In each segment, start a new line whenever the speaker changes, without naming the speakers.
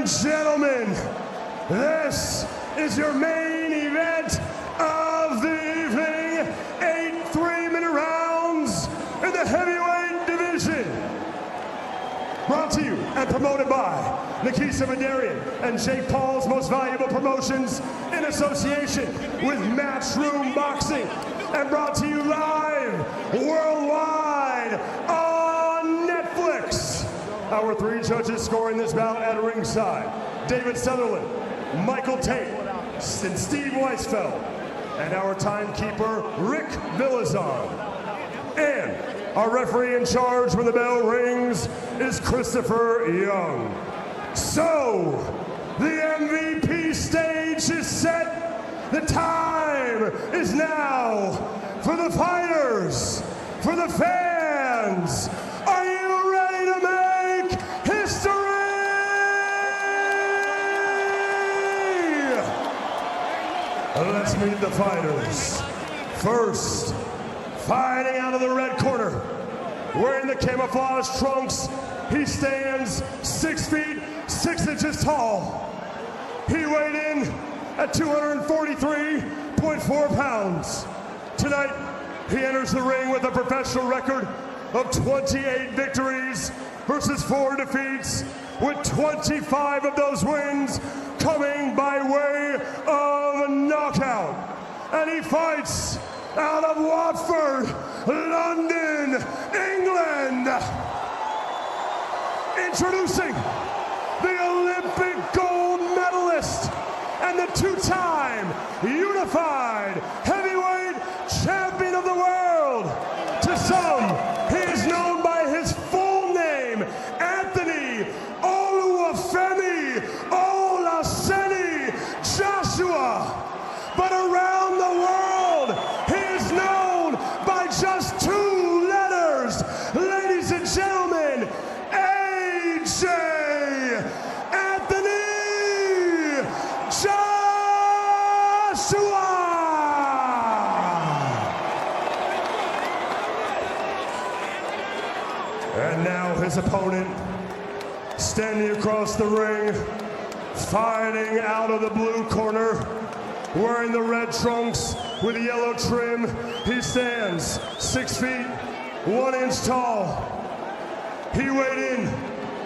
and gentlemen, this is your main event of the evening. 8 3-minute rounds in the heavyweight division. Brought to you and promoted by Nikisa Madarian and Jake Paul's Most Valuable Promotions in association with Matchroom Boxing. And brought to you live worldwide on Netflix. Our 3 judges scoring this bout at ringside: David Sutherland, Michael Tate, and Steve Weisfeld. And our timekeeper, Rick Villazon. And our referee in charge when the bell rings is Christopher Young. So, the MVP stage is set. The time is now for the fighters, for the fans. Are you ready to make history? Let's meet the fighters. First, fighting out of the red corner, wearing the camouflage trunks, he stands 6 feet 6 inches tall. He weighed in at 243.4 pounds. Tonight, he enters the ring with a professional record of 28 victories versus 4 defeats, with 25 of those wins coming by way of knockout. And he fights out of Watford, London, England. Introducing the Olympic gold medalist and the 2-time unified heavyweight champion of the world. To some, he is known by his full name, Anthony Oluwafemi Olaseni Joshua. But around the world, he is known by just 2 letters. Ladies and gentlemen, AJ Anthony Joshua! And now his opponent, standing across the ring, fighting out of the blue corner, wearing the red trunks with yellow trim. He stands 6 feet 1 inch tall. He weighed in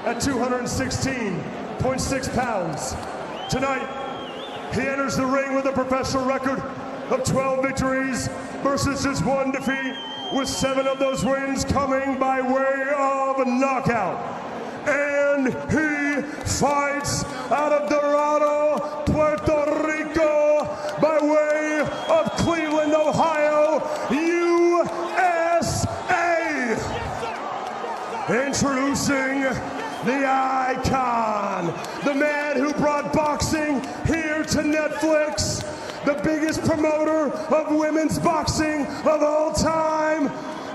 at 216.6 pounds. Tonight, he enters the ring with a professional record of 12 victories versus just 1 defeat, with 7 of those wins coming by way of knockout. And he fights out of Dorado, Puerto Rico, by way of Cleveland, Ohio, USA. Introducing the icon, the man who brought boxing here to Netflix, the biggest promoter of women's boxing of all time,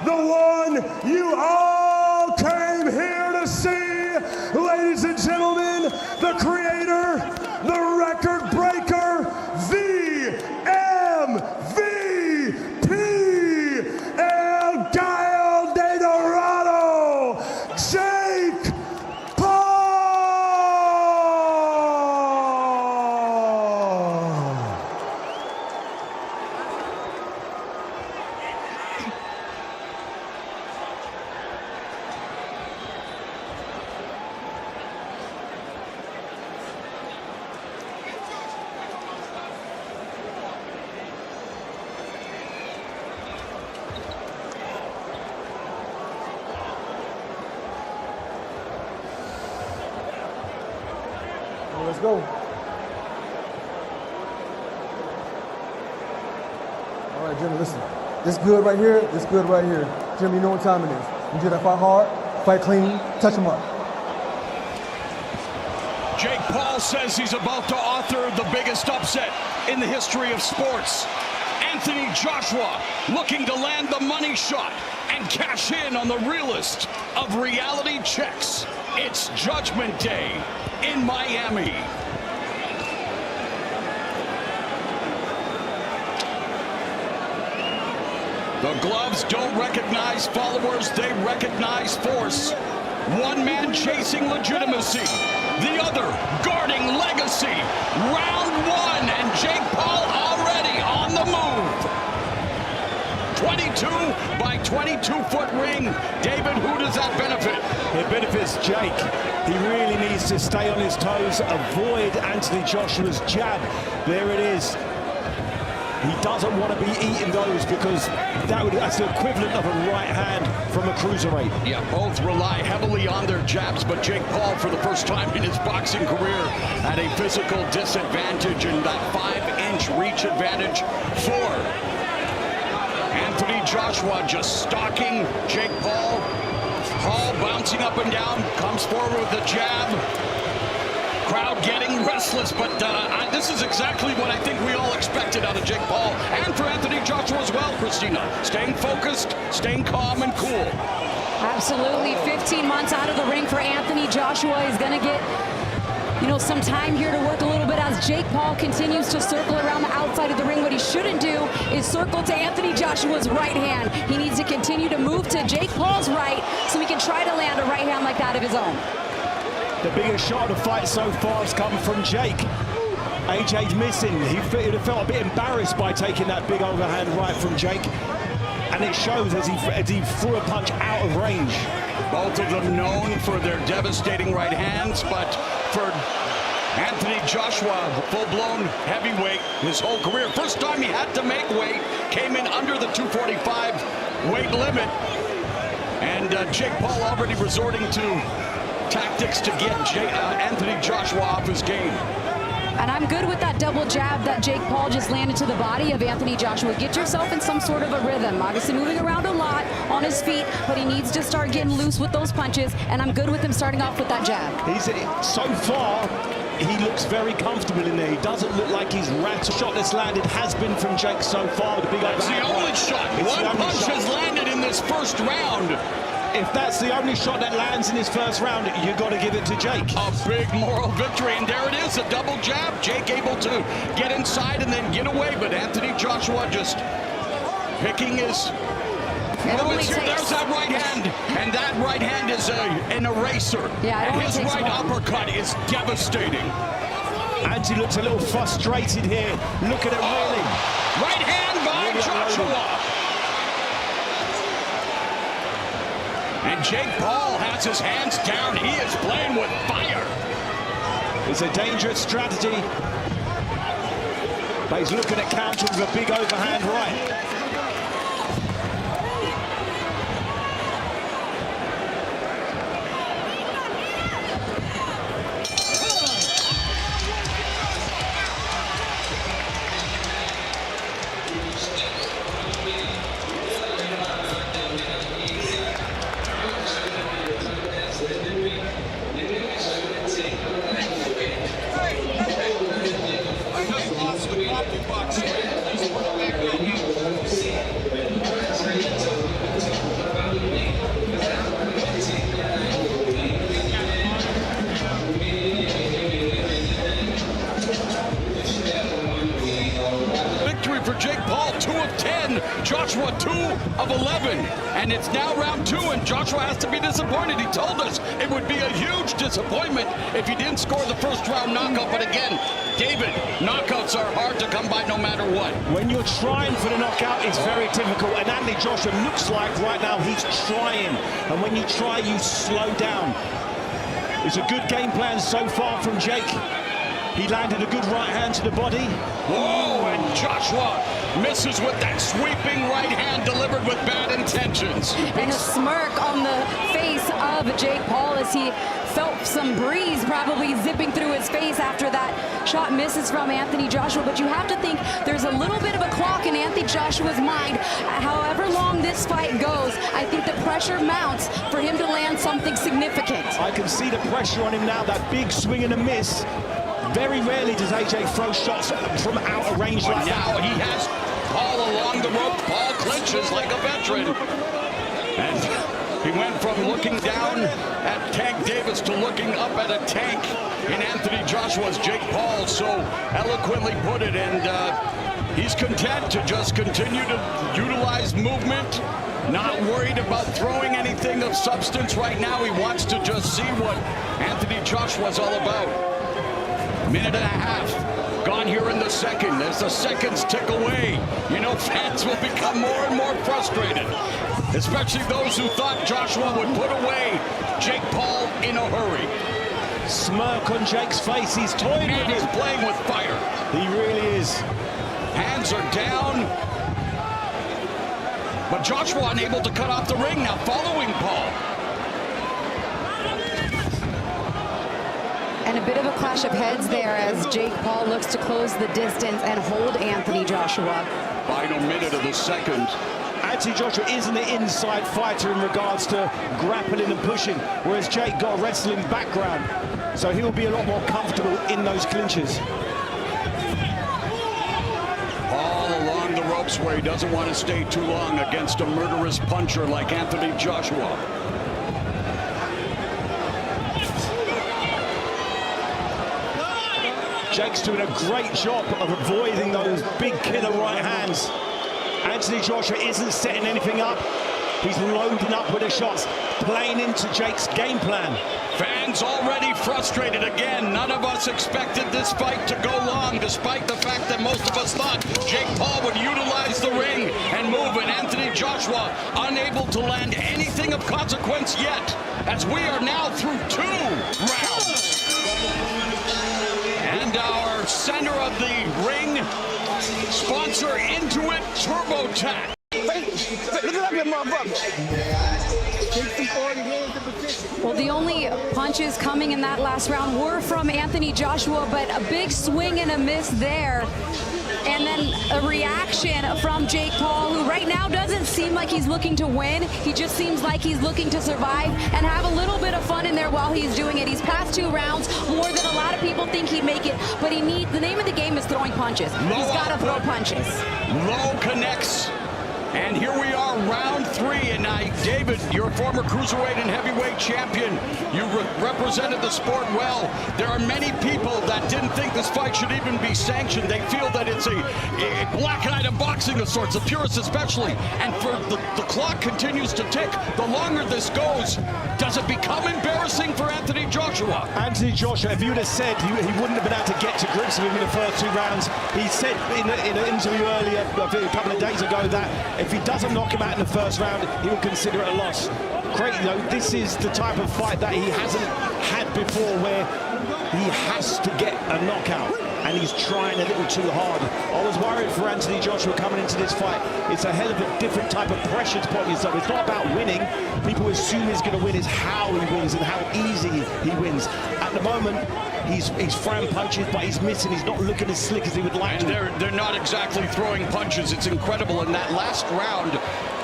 the one you all came here to see. Ladies and gentlemen, the creator, the record breaker, the MVP, El Gallo de Dorado, Jake Paul.
Let's go. All right, Jimmy, listen. This good right here, this good right here. Jimmy, you know what time it is. You do that fight hard, fight clean, touch him up.
Jake Paul says he's about to author the biggest upset in the history of sports. Anthony Joshua looking to land the money shot and cash in on the realest of reality checks. It's Judgment Day in Miami. The gloves don't recognize followers, they recognize force. One man chasing legitimacy, the other guarding Round one, and Jake Paul already on the move. 22 by 22-foot ring. David, who does that benefit?
It benefits Jake. He really needs to stay on his toes, avoid Anthony Joshua's jab. There it is. He doesn't want to be eating those because that's the equivalent of a right hand from a cruiserweight.
Yeah, both rely heavily on their jabs, but Jake Paul, for the first time in his boxing career, at a physical disadvantage, and that 5-inch reach advantage for Anthony Joshua, just stalking Jake Paul. Paul bouncing up and down, comes forward with the jab. Crowd getting restless, but this is exactly what I think we all expected out of Jake Paul, and for Anthony Joshua as well, Christina. Staying focused, staying calm and cool.
Absolutely. 15 months out of the ring for Anthony Joshua. He's going to get, some time here to work a little bit as Jake Paul continues to circle around the outside of the ring. What he shouldn't do is circle to Anthony Joshua's right hand. He needs to continue to move to Jake Paul's right so he can try to land a right hand like that of his own.
The biggest shot of the fight so far has come from Jake. AJ's missing. He felt a bit embarrassed by taking that big overhand right from Jake. And it shows as he threw a punch out of range.
Both of them known for their devastating right hands, but for Anthony Joshua, full-blown heavyweight his whole career. First time he had to make weight, came in under the 245 weight limit. And Jake Paul already resorting to tactics to get Anthony Joshua off his game.
And I'm good with that double jab that Jake Paul just landed to the body of Anthony Joshua. Get yourself in some sort of a rhythm. Obviously moving around a lot on his feet, but he needs to start getting loose with those punches, and I'm good with him starting off with that jab.
So far, he looks very comfortable in there. He doesn't look like he's rattled. Shot that's landed has been from Jake so far. The big
That's the only shot. One punch has landed in this first round.
If that's the only shot that lands in his first round, you've got to give it to Jake.
A big moral victory, and there it is, a double jab. Jake able to get inside and then get away, but Anthony Joshua just picking his moments here. There's that right hand, and that right hand is an eraser.
Yeah,
and his right uppercut is devastating.
Anthony looks a little frustrated here. Look at it reeling.
Right hand by Joshua. And Jake Paul has his hands down. He is playing with fire.
It's a dangerous strategy. But he's looking at counter with a big overhand right.
For Jake Paul, 2 of 10. Joshua, 2 of 11. And it's now round 2, and Joshua has to be disappointed. He told us it would be a huge disappointment if he didn't score the first round knockout. But again, David, knockouts are hard to come by no matter what.
When you're trying for the knockout, it's very difficult. And Anthony Joshua looks like right now he's trying. And when you try, you slow down. It's a good game plan so far from Jake. He landed a good right hand to the body.
Whoa, and Joshua misses with that sweeping right hand delivered with bad intentions.
And a smirk on the face of Jake Paul as he felt some breeze probably zipping through his face after that shot misses from Anthony Joshua. But you have to think there's a little bit of a clock in Anthony Joshua's mind. However long this fight goes, I think the pressure mounts for him to land something significant.
I can see the pressure on him now, that big swing and a miss. Very rarely does AJ throw shots from out of range like that.
Now he has Paul along the rope. Paul clinches like a veteran. And he went from looking down at Tank Davis to looking up at a tank in Anthony Joshua's Jake Paul so eloquently put it. And he's content to just continue to utilize movement, not worried about throwing anything of substance right now. He wants to just see what Anthony Joshua's all about. Minute and a half gone here in the second. As the seconds tick away, you know fans will become more and more frustrated, especially those who thought Joshua would put away Jake Paul in a hurry.
Smirk on Jake's face. He's toying with
And he's
it.
playing with fire.
He really is.
Hands are down. But Joshua unable to cut off the ring now following Paul.
And a bit of a clash of heads there as Jake Paul looks to close the distance and hold Anthony Joshua.
Final minute of the second.
Anthony Joshua isn't an inside fighter in regards to grappling and pushing, whereas Jake got a wrestling background, so he'll be a lot more comfortable in those clinches.
All along the ropes where he doesn't want to stay too long against a murderous puncher like Anthony Joshua.
Jake's doing a great job of avoiding those big killer right hands. Anthony Joshua isn't setting anything up. He's loading up with the shots, playing into Jake's game plan.
Fans already frustrated again. None of us expected this fight to go long, despite the fact that most of us thought Jake Paul would utilize the ring and move, and Anthony Joshua unable to land anything of consequence yet, as we are now through 2 rounds. And our center of the ring, sponsor Intuit TurboTax.
Look at that motherfucker.
Well, the only punches coming in that last round were from Anthony Joshua, but a big swing and a miss there. And then a reaction from Jake Paul, who right now doesn't seem like he's looking to win. He just seems like he's looking to survive and have a little bit of fun in there while he's doing it. He's passed 2 rounds, more than a lot of people think he'd make it, but the name of the game is throwing punches. He's got to throw punches.
Low connects. And here we are, round 3. And David, you're a former cruiserweight and heavyweight champion. You represented the sport well. There are many people that didn't think this fight should even be sanctioned. They feel that it's a black night of boxing of sorts, the purists especially. And for the clock continues to tick. The longer this goes, does it become embarrassing for Anthony Joshua?
Anthony Joshua, if you would have said he wouldn't have been able to get to grips with him in the first 2 rounds, he said in an interview earlier, a couple of days ago, that if he doesn't knock him out in the first round, he will consider it a loss. Great, this is the type of fight that he hasn't had before, where he has to get a knockout, and he's trying a little too hard. I was worried for Anthony Joshua coming into this fight. It's a hell of a different type of pressure to put on yourself. It's not about winning. People assume he's going to win. It's how he wins and how easy he wins. At the moment, he's throwing punches, but he's missing. He's not looking as slick as he would like to.
They're not exactly throwing punches. It's incredible. In that last round,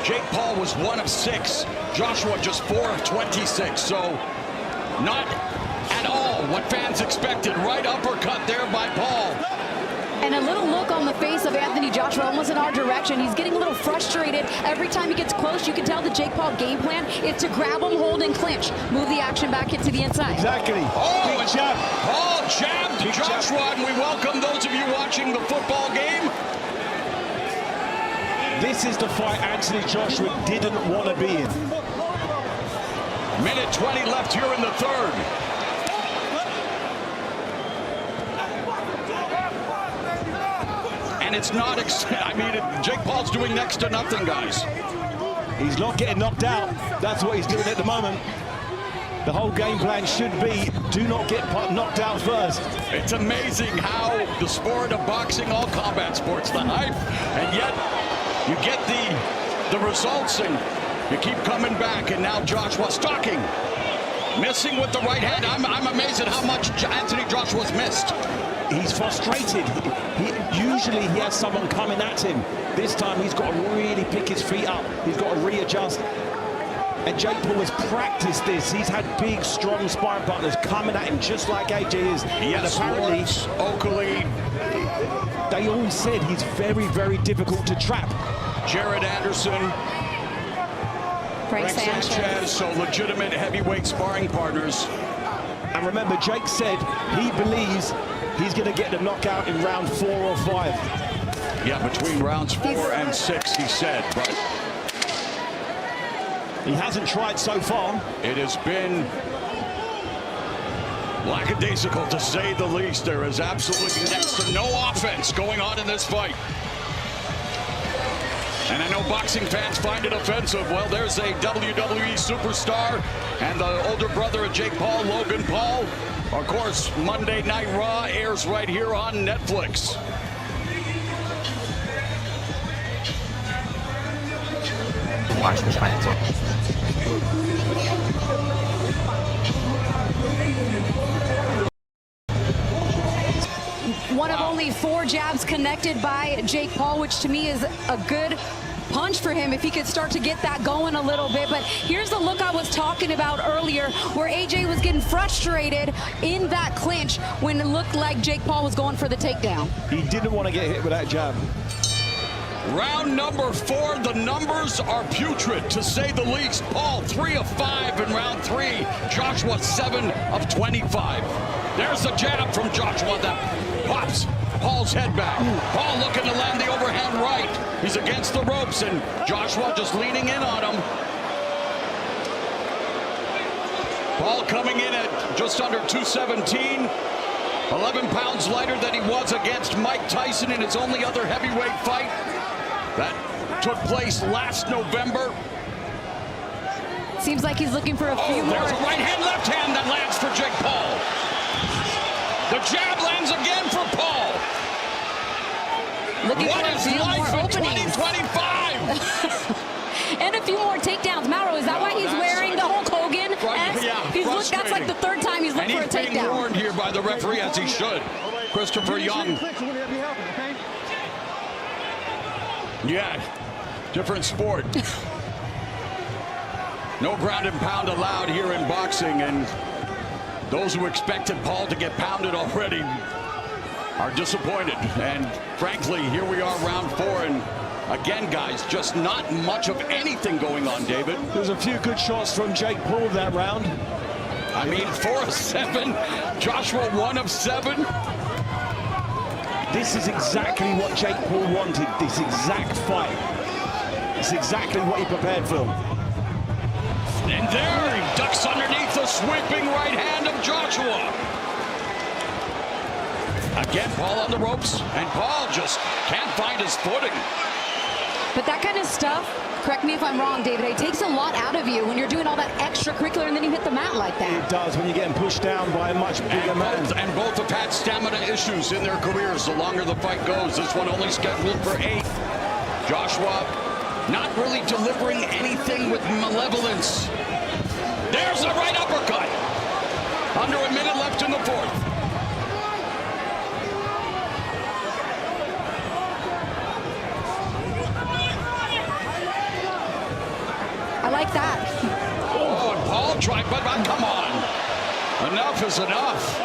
Jake Paul was 1 of 6. Joshua just 4 of 26. So not at all what fans expected. Right uppercut there by Paul.
And a little look on the face of Anthony Joshua, almost in our direction. He's getting a little frustrated. Every time he gets close, you can tell the Jake Paul game plan is to grab him, hold, and clinch. Move the action back into the inside.
Exactly.
Oh,
Big jab.
Paul jabbed
Big
Joshua,
jab.
and we welcome those of you watching the football game.
This is the fight Anthony Joshua didn't want to be in.
Minute 20 left here in the third. And it's not, Jake Paul's doing next to nothing, guys.
He's not getting knocked out. That's what he's doing at the moment. The whole game plan should be, do not get knocked out first.
It's amazing how the sport of boxing, all combat sports, the hype, and yet you get the results and you keep coming back. And now Joshua stalking, missing with the right hand. I'm amazed at how much Anthony Joshua's missed.
He's frustrated. Usually he has someone coming at him. This time he's got to really pick his feet up. He's got to readjust. And Jake Paul has practiced this. He's had big, strong sparring partners coming at him just like AJ is.
Yes,
and apparently,
Oakley.
they all said he's very, very difficult to trap.
Jared Anderson,
Frank
Frank Sanchez, so legitimate heavyweight sparring partners.
And remember, Jake said he believes he's going to get the knockout in round 4 or 5.
Yeah, between rounds 4 and 6, he said, but
he hasn't tried so far.
it has been Lackadaisical, to say the least. There is absolutely next to no offense going on in this fight. And I know boxing fans find it offensive. Well, there's a WWE superstar and the older brother of Jake Paul, Logan Paul. Of course, Monday Night Raw airs right here on Netflix.
One of only 4 jabs connected by Jake Paul, which to me is a good punch for him if he could start to get that going a little bit. But here's the look I was talking about earlier, where AJ was getting frustrated in that clinch when it looked like Jake Paul was going for the takedown.
He didn't want to get hit with that jab.
Round number 4, the numbers are putrid, to say the least. Paul 3 of 5 in round 3. Joshua 7 of 25. There's the jab from Joshua that pops Paul's head back. Paul looking to land the overhand right. He's against the ropes, and Joshua just leaning in on him. Paul coming in at just under 217. 11 pounds lighter than he was against Mike Tyson in his only other heavyweight fight. That took place last November.
Seems like he's looking for a few more.
There's a right hand, left hand that lands for Jake Paul. The jab lands again for Paul.
Looking
What
for a
is
few
life
more
in
openings.
2025?
And a few more takedowns. Mauro, is that why he's wearing the Hulk Hogan? That's like the 3rd time he's looking for a
And he's being
takedown.
warned here by the referee, as he should. Christopher Young. Yeah, different sport. No ground and pound allowed here in boxing, and those who expected Paul to get pounded already are disappointed. And frankly, here we are, round 4, and again, guys, just not much of anything going on, David.
There's a few good shots from Jake Paul that round.
I mean, 4 of 7, Joshua 1 of 7.
This is exactly what Jake Paul wanted, this exact fight. It's exactly what he prepared for.
And there he ducks underneath the sweeping right hand of Joshua. Again, Paul on the ropes, and Paul just can't find his footing.
But that kind of stuff, correct me if I'm wrong, David, it takes a lot out of you when you're doing all that extracurricular and then you hit the mat like that.
It does when you're getting pushed down by a much bigger man.
And both have had stamina issues in their careers the longer the fight goes. This one only scheduled for 8. Joshua not really delivering anything with malevolence. There's a right uppercut. Under a minute left in the 4th.
I like that.
Oh, and Paul tried, but come on. Enough is enough.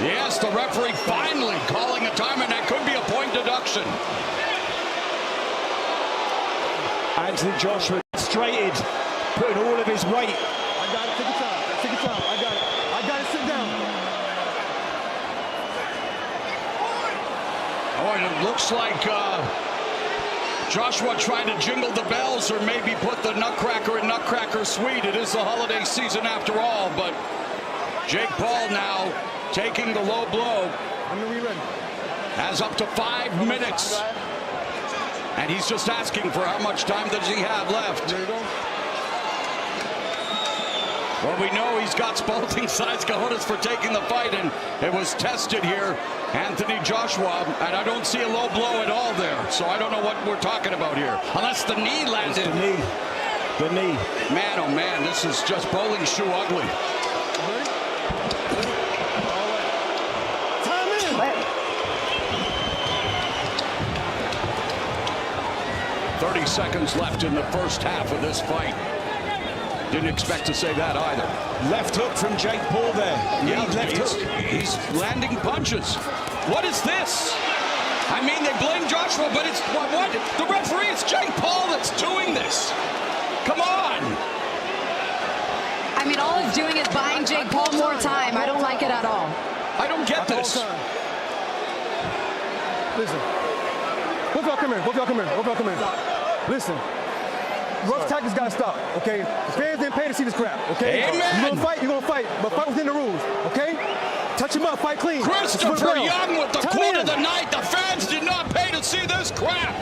Yes, the referee finally calling a time, and that could be a point deduction.
Anthony Joshua straighted, putting all of his weight.
I got it. Take your time. Take your time. I got it. I got it. Sit down.
Oh, and it looks like Joshua trying to jingle the bells or maybe put the Nutcracker in Nutcracker Suite. It is the holiday season after all, but Jake Paul now taking the low blow. Has up to 5 minutes. And he's just asking for how much time does he have left. Well, we know he's got spalting size cojones for taking the fight, and it was tested here. Anthony Joshua, and I don't see a low blow at all there, so I don't know what we're talking about here. Unless the knee landed.
The knee.
Man, oh man, this is just bowling shoe ugly.
Time in.
30 seconds left in the first half of this fight. Didn't expect to say that either.
Left hook from Jake Paul there.
Yeah,
left hook.
he's landing punches. What is this? I mean, they blame Joshua, but it's what? The referee, it's Jake Paul that's doing this. Come on.
I mean, all it's doing is buying Jake Paul more time. I don't like it at all.
I don't get this.
Listen. Both y'all come here. Both y'all come here. Both y'all come here. Listen. Rough tactics gotta stop, okay? The fans didn't pay to see this crap, okay?
Amen.
You're gonna fight, but fight within the rules, okay? Touch him up, fight clean.
Christopher Young with the quote of the night. The fans did not pay to see this crap.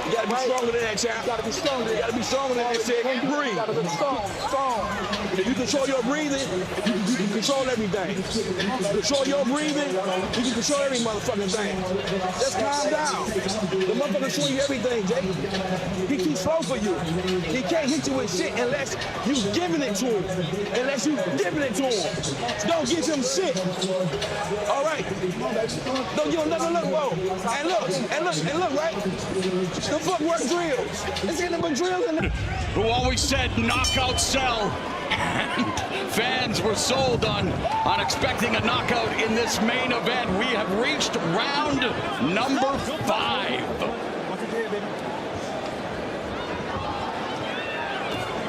You gotta be stronger than that, champ. You gotta be stronger. You gotta be stronger than that, shit. Breathe. You gotta be strong. If you control your breathing, you can control everything. Control your breathing, you can control every motherfucking thing. Just calm down. The motherfucker swing you everything, Jake. He keeps slow for you. He can't hit you with shit unless you giving it to him. Unless you giving it to him. Don't give him shit. All right. Don't give him nothing. Look, whoa. And look, right? The footwork drills. It's in the drills in the...
Who always said knockouts sell. And fans were sold on expecting a knockout in this main event. We have reached round number 5.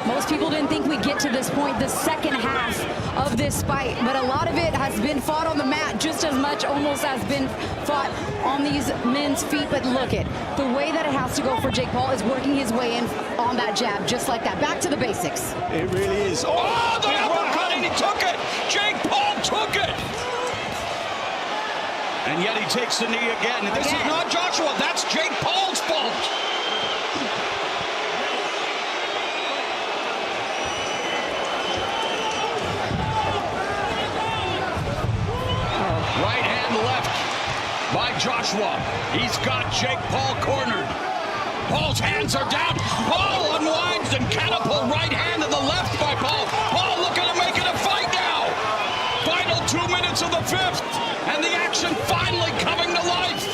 Most people didn't think we'd get to this point, the second half of this fight, but a lot of it has been fought on the mat just as much almost has been fought on these men's feet. But look at the way that it has to go for Jake Paul is working his way in on that jab just like that. Back to the basics.
It really is.
Oh, the uppercut, and he took it. Jake Paul took it. And yet he takes the knee again. And this is not Joshua. That's Jake Paul's fault. Right hand left by Joshua. He's got Jake Paul cornered. Paul's hands are down. Paul unwinds and catapult right hand to the left by Paul. Paul looking to make it a fight now. Final 2 minutes of the 5th. And the action finally coming to life.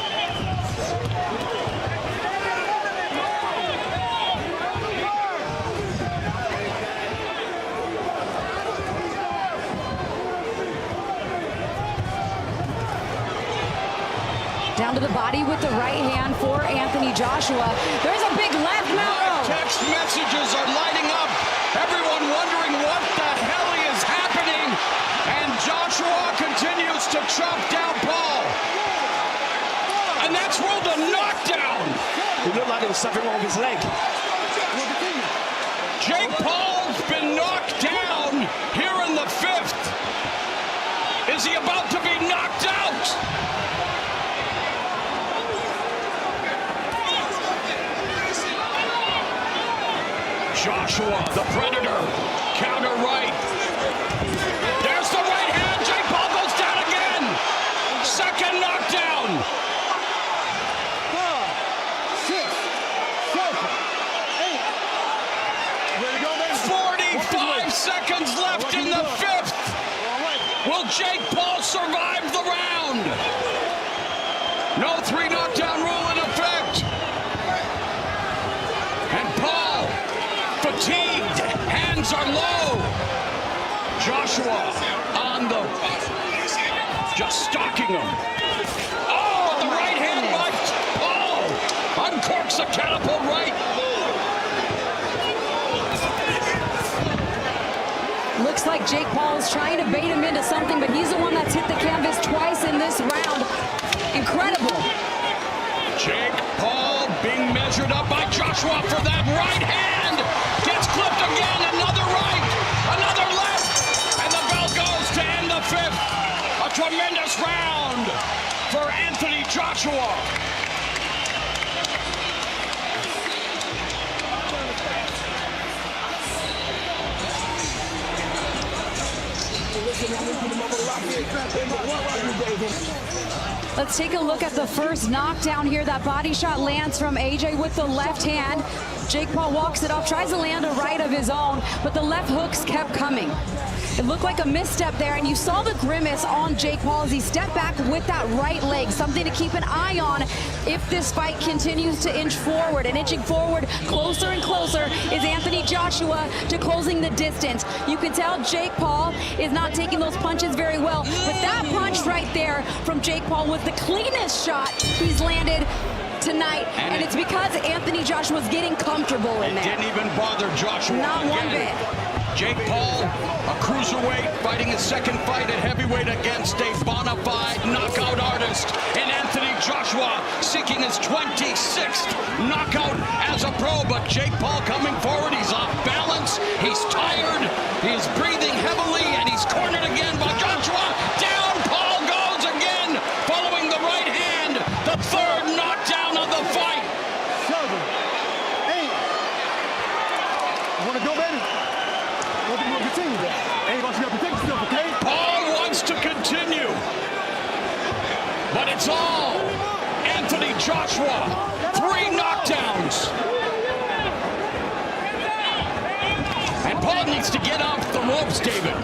Down to the body with the right hand for Anthony Joshua. There's a big left now.
Text messages are lighting up. Everyone wondering what the hell is happening. And Joshua continues to chop down Paul. And that's ruled a knockdown.
It looked like there was something wrong with his leg.
Jake Paul's been knocked down here in the 5th. Is he about to be knocked out? Joshua, the Predator, counter right. There's the right hand. Jake Paul goes down again. Second knockdown. 45 seconds left in the 5th. Will Jake Paul survive the round? No 3 knockdown rule in effect. And Paul, fatigued, hands are low. Joshua on the, just stalking him. Oh, the right hand by Paul. Uncorks the catapult right.
Looks like Jake Paul is trying to bait him into something, but he's the one that's hit the canvas twice in this round. Incredible.
Jake Paul being measured up by Joshua for that right hand. Gets clipped again, another right, another left, and the bell goes to end the 5th. A tremendous round for Anthony Joshua.
Let's take a look at the first knockdown here. That body shot lands from AJ with the left hand. Jake Paul walks it off, tries to land a right of his own, but the left hooks kept coming. It looked like a misstep there, and you saw the grimace on Jake Paul as he stepped back with that right leg. Something to keep an eye on if this fight continues to inch forward. And inching forward closer and closer is Anthony Joshua to closing the distance. You can tell Jake Paul is not taking those punches very well, but that punch right there from Jake Paul was the cleanest shot he's landed tonight, and it's because Anthony Joshua's getting comfortable in there.
It didn't even bother Joshua.
Not one
again.
bit.
Jake Paul, a cruiserweight, fighting his second fight at heavyweight against a bona fide knockout artist in Anthony Joshua, seeking his 26th knockout as a pro. But Jake Paul coming forward, he's off balance, he's tired, he's breathing heavily, and he's cornered again by Joshua. Down Paul goes again, following the right hand, the third knockdown of the fight.
7, 8. You want to go, baby? We're going to continue that. Ain't going to protect yourself, okay?
Paul wants to continue, but it's all Anthony Joshua. 3 knockdowns. And Paul needs to get off the ropes, David.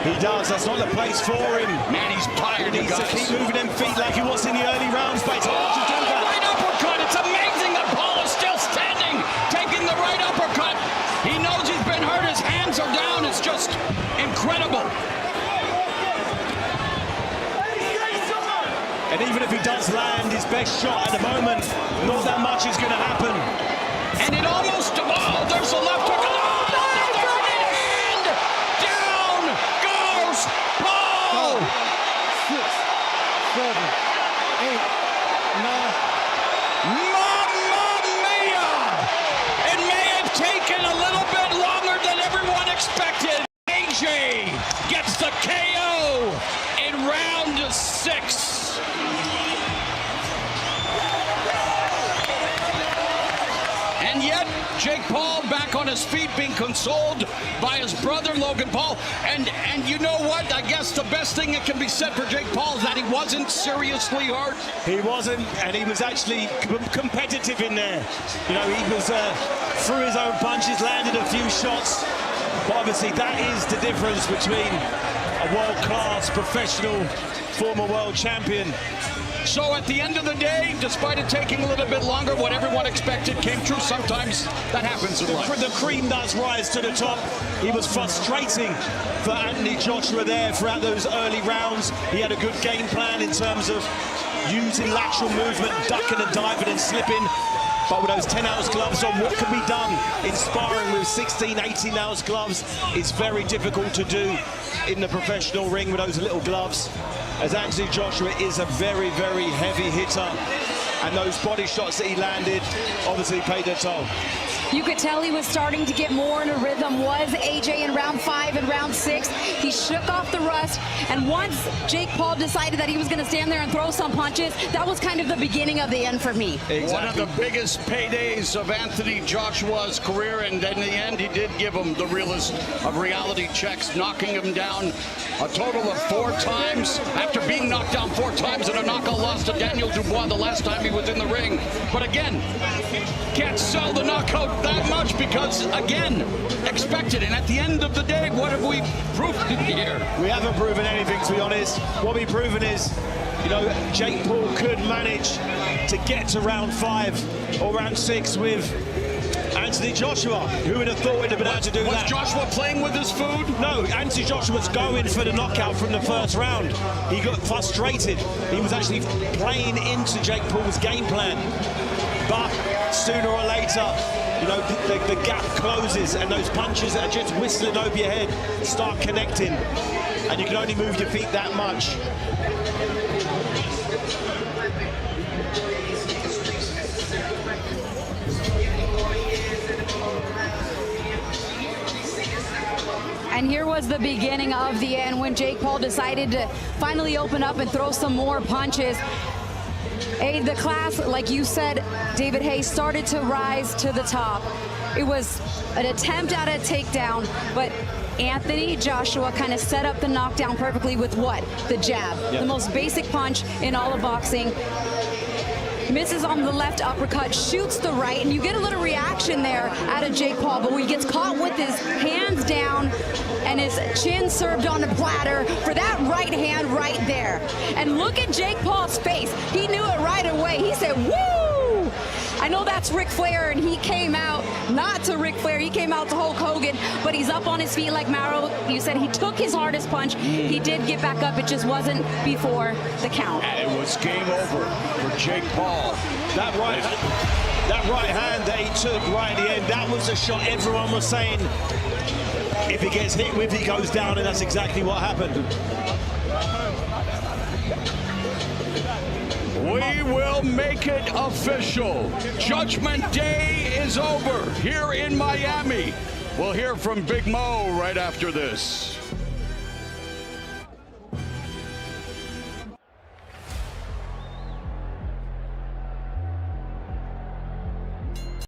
He does. That's not the place for him.
Man, he's tired,
He
you
needs to
guys.
keep moving them feet like he was in the early rounds, but it's hard to do that.
Right uppercut. It's amazing that Paul is still standing, taking the right uppercut. He knows he's been hurt. His hands are down. It's just incredible.
And even if he does land his best shot at the moment, not that much is going to happen.
And it almost, oh, there's a left hook. Oh, that's the right hand. Down goes Paul.
6, 7, 8, 9.
Mamma mia! It may have taken a little bit longer than everyone expected. AJ gets the KO in round 6. And yet, Jake Paul back on his feet, being consoled by his brother Logan Paul. And you know what? I guess the best thing that can be said for Jake Paul is that he wasn't seriously hurt.
He wasn't, and he was actually competitive in there. You know, he was threw his own punches, landed a few shots. But obviously, that is the difference between a world-class professional former world champion.
So at the end of the day, despite it taking a little bit longer, what everyone expected came true. Sometimes that happens in life.
The cream does rise to the top. He was frustrating for Anthony Joshua there throughout those early rounds. He had a good game plan in terms of using lateral movement, ducking and diving and slipping. But with those 10-ounce gloves on, what can be done in sparring with 16, 18-ounce gloves is very difficult to do in the professional ring with those little gloves. As Anthony Joshua is a very, very heavy hitter. And those body shots that he landed obviously paid their toll.
You could tell he was starting to get more in a rhythm. Was AJ in round 5 and round 6. He shook off the rust, and once Jake Paul decided that he was going to stand there and throw some punches, that was kind of the beginning of the end for me.
Exactly. One of the biggest paydays of Anthony Joshua's career, and in the end, he did give him the realest of reality checks, knocking him down a total of 4 times after being knocked down 4 times in a knockout loss to Daniel Dubois the last time he was in the ring. But again, can't sell the knockout that much because, again, expected. And at the end of the day, what have we proven here?
We haven't proven anything, to be honest. What we've proven is, you know, Jake Paul could manage to get to round 5 or round 6 with Anthony Joshua. Who would have thought we'd have been able to do that?
Was Joshua playing with his food?
No, Anthony Joshua was going for the knockout from the first round. He got frustrated. He was actually playing into Jake Paul's game plan. But sooner or later, you know, the gap closes and those punches that are just whistling over your head start connecting. And you can only move your feet that much.
And here was the beginning of the end when Jake Paul decided to finally open up and throw some more punches. The class, like you said, David Haye, started to rise to the top. It was an attempt at a takedown, but Anthony Joshua kind of set up the knockdown perfectly with what? The jab. Yep. The most basic punch in all of boxing. Misses on the left uppercut, shoots the right, and you get a little reaction there out of Jake Paul, but when he gets caught with his hands down and his chin served on a platter for that right hand right there. And look at Jake Paul's face. He knew it right away. He said, woo! I know that's Ric Flair, and he came out, not to Ric Flair, he came out to Hulk Hogan, but he's up on his feet like Mauro. You said he took his hardest punch. He did get back up. It just wasn't before the count.
And it was game over for Jake Paul.
That right. That right hand that he took right at the end, that was the shot everyone was saying if he gets hit with, he goes down, and that's exactly what happened.
We will make it official. Judgment Day is over here in Miami. We'll hear from Big Mo right after this.